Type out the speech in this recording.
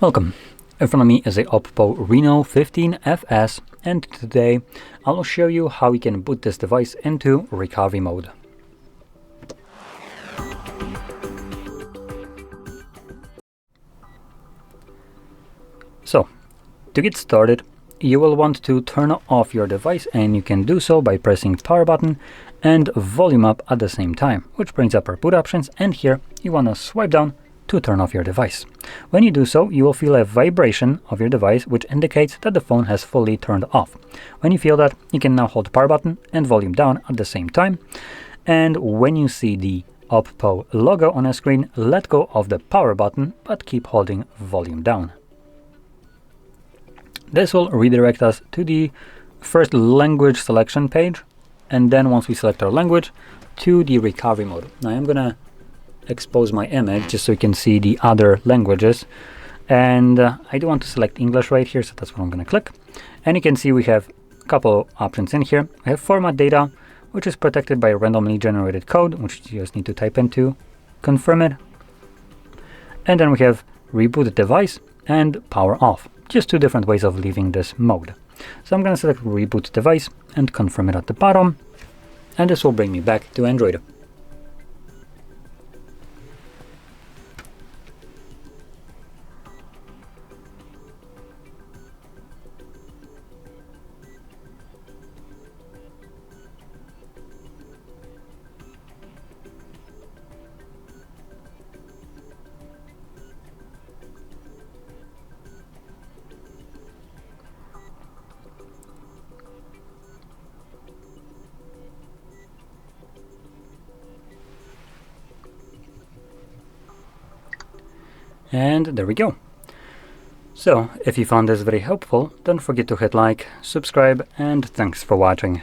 Welcome. In front of me is a OPPO Reno15 FS, and today I will show you how you can boot this device into recovery mode. So, to get started, you will want to turn off your device, and you can do so by pressing power button and volume up at the same time, which brings up our boot options, and here you want to swipe down to turn off your device. When you do so, you will feel a vibration of your device, which indicates that the phone has fully turned off. When you feel that, you can now hold the power button and volume down at the same time. And when you see the OPPO logo on a screen, let go of the power button, but keep holding volume down. This will redirect us to the first language selection page, and then once we select our language, to the recovery mode. Now I'm gonna expose my image just so you can see the other languages, and I do want to select English right here, so that's what I'm going to click. And you can see we have a couple options in here. We have format data, which is protected by randomly generated code, which you just need to type into, confirm it. And then we have reboot device and power off, just two different ways of leaving this mode. So I'm going to select reboot device and confirm it at the bottom, and this will bring me back to Android. And there we go. So, if you found this very helpful, don't forget to hit like, subscribe, and thanks for watching.